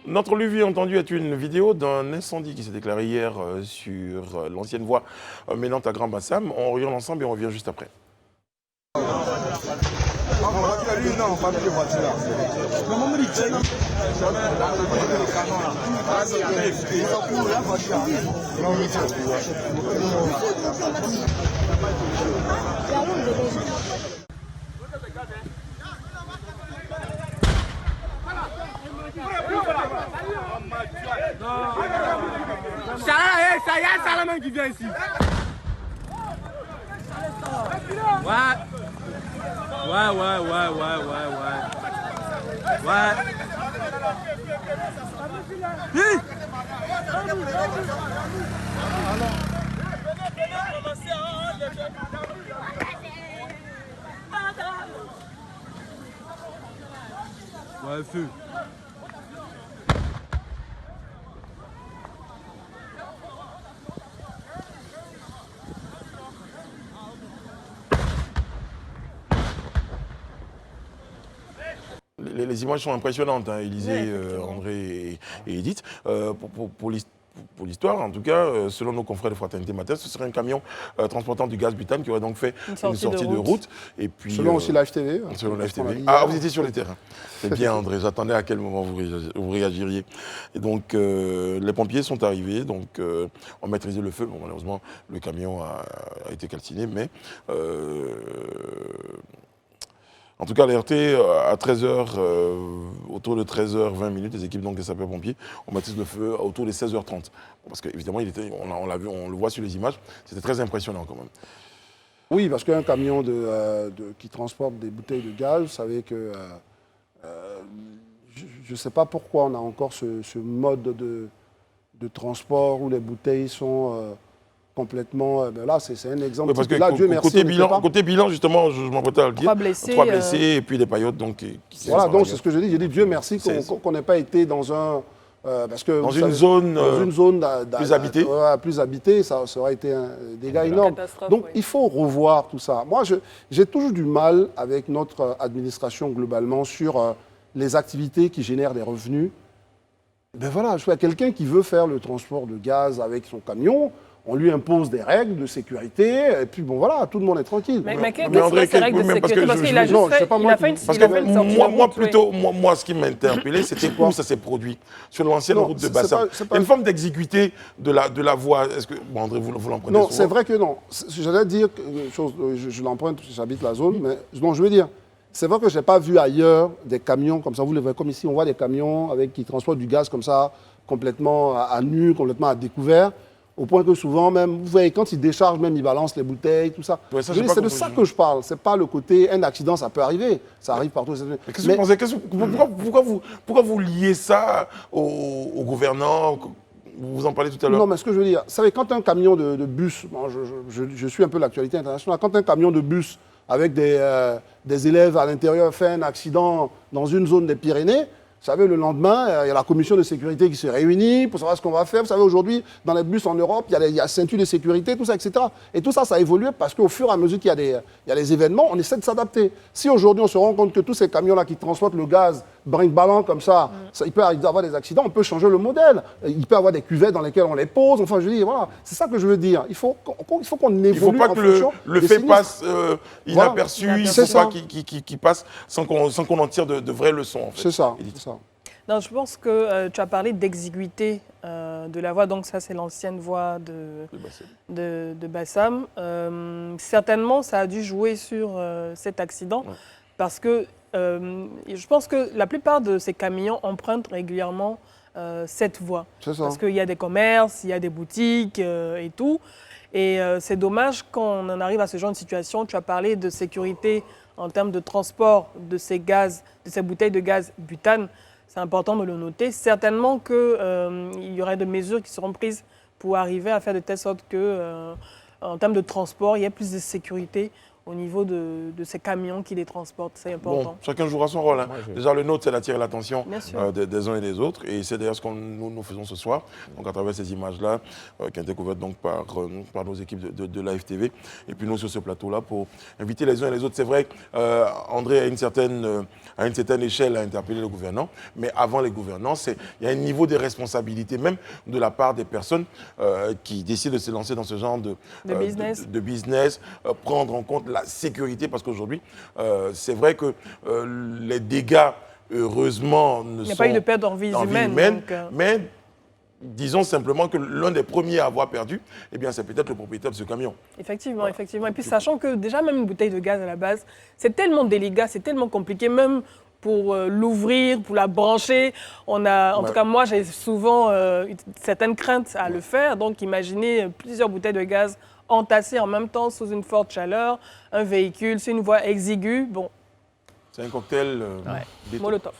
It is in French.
Notre vie entendue est une vidéo d'un incendie qui s'est déclaré hier sur l'ancienne voie menant à Grand Bassam. On regarde ensemble et on revient juste après. Ça y est, Salamin qui vient ici. Ouais. Ouais, feu. Les images sont impressionnantes, hein, Élisée, André et Edith. Pour l'histoire, en tout cas, selon nos confrères de Fraternité Matin, ce serait un camion transportant du gaz butane qui aurait donc fait une sortie de route. Et puis, selon aussi l'HTV. Selon l'HTV. Ah, vous étiez sur le terrain. C'est bien, André. J'attendais à quel moment vous réagiriez. Et donc, les pompiers sont arrivés, donc ont maîtrisé le feu. Bon, malheureusement, le camion a été calciné, mais... En tout cas, alerté à 13h, autour de 13h20, les équipes donc, des sapeurs-pompiers ont maîtrisé le feu autour de 16h30. Parce qu'évidemment, on l'a vu, on le voit sur les images, c'était très impressionnant quand même. Oui, parce qu'un camion qui transporte des bouteilles de gaz, vous savez que... je ne sais pas pourquoi on a encore ce mode de transport où les bouteilles sont... complètement, là c'est un exemple. Oui, parce que là, Dieu merci, côté bilan, justement, je m'apprêtais à le dire. 3 blessés. 3 blessés et puis des paillotes. Donc, voilà, donc c'est ce que je dis. J'ai dit Dieu merci qu'on n'ait pas été dans un... parce que, dans une zone plus habitée. Plus habitée, ça aurait été un dégât énorme. Donc il faut revoir tout ça. Moi, j'ai toujours du mal avec notre administration globalement sur les activités qui génèrent des revenus. Ben voilà, je vois quelqu'un qui veut faire le transport de gaz avec son camion. On lui impose des règles de sécurité, et puis bon voilà, tout le monde est tranquille. Mais quelles sont ces règles de sécurité? Parce qu'il a juste fait, il a fait une sortie. Moi, ce qui m'a interpellé, c'était où ça s'est produit. Sur l'ancienne route de Bassam. Il y a une forme d'exiguïté de la voie. Est-ce que, bon, André, vous l'empruntez souvent? Non, c'est vrai que non. J'allais dire, je l'emprunte, j'habite la zone, mais bon, je veux dire, c'est vrai que je n'ai pas vu ailleurs des camions comme ça. Vous les voyez comme ici, on voit des camions qui transportent du gaz comme ça, complètement à nu, complètement à découvert. Au point que souvent, même, vous voyez, quand ils déchargent, même ils balancent les bouteilles, tout ça. Ouais, c'est de ça que je parle. Ce n'est pas le côté, un accident, ça peut arriver. Ça arrive partout. Qu'est-ce que vous pensez, pourquoi vous liez ça aux gouvernants? Vous en parlez tout à l'heure. Non, mais ce que je veux dire, vous savez, quand un camion de bus, bon, je suis un peu l'actualité internationale, quand un camion de bus avec des élèves à l'intérieur fait un accident dans une zone des Pyrénées, vous savez, le lendemain, il y a la commission de sécurité qui se réunit pour savoir ce qu'on va faire. Vous savez, aujourd'hui, dans les bus en Europe, il y a ceinture de sécurité, tout ça, etc. Et tout ça, ça a évolué parce qu'au fur et à mesure qu'il y a des événements, on essaie de s'adapter. Si aujourd'hui, on se rend compte que tous ces camions-là qui transportent le gaz, brinque-ballant comme ça, il peut arriver à avoir des accidents, on peut changer le modèle. Il peut y avoir des cuvettes dans lesquelles on les pose. Enfin, je veux dire, voilà, c'est ça que je veux dire. Il faut qu'on évolue. Il ne faut pas que le fait passe inaperçu, voilà. Il ne faut pas qu'il passe sans qu'on en tire de vraies leçons. En fait. C'est ça. Non, je pense que tu as parlé d'exiguïté de la voie, donc ça c'est l'ancienne voie de Bassam. Certainement, ça a dû jouer sur cet accident parce que je pense que la plupart de ces camions empruntent régulièrement cette voie. Parce qu'il y a des commerces, il y a des boutiques et tout. Et c'est dommage quand on en arrive à ce genre de situation. Tu as parlé de sécurité en termes de transport de ces gaz, de ces bouteilles de gaz butane. C'est important de le noter. Certainement qu'il y aurait des mesures qui seront prises pour arriver à faire de telle sorte que, en termes de transport, il y ait plus de sécurité au niveau de ces camions qui les transportent. C'est important. Bon, chacun jouera son rôle. Hein. Déjà, le nôtre, c'est d'attirer l'attention des uns et des autres. Et c'est d'ailleurs ce que nous faisons ce soir, donc à travers ces images-là, qui ont été couvertes donc, par nos équipes de Live TV. Et puis nous, sur ce plateau-là, pour inviter les uns et les autres. C'est vrai qu'André, à une certaine échelle, a interpellé le gouvernant. Mais avant les gouvernants, il y a un niveau de responsabilité, même de la part des personnes qui décident de se lancer dans ce genre de business, prendre en compte la sécurité, parce qu'aujourd'hui, c'est vrai que les dégâts, heureusement, ne sont... Il n'y a pas eu de perte en vie humaine. Mais disons simplement que l'un des premiers à avoir perdu, eh bien, c'est peut-être le propriétaire de ce camion. Effectivement, voilà. Effectivement. Et puis, sachant que déjà, même une bouteille de gaz à la base, c'est tellement délicat, c'est tellement compliqué, même pour l'ouvrir, pour la brancher. En tout cas, moi, j'ai souvent certaines craintes à le faire. Donc, imaginez plusieurs bouteilles de gaz entassées en même temps sous une forte chaleur, un véhicule, c'est une voie exiguë. Bon. C'est un cocktail Molotov.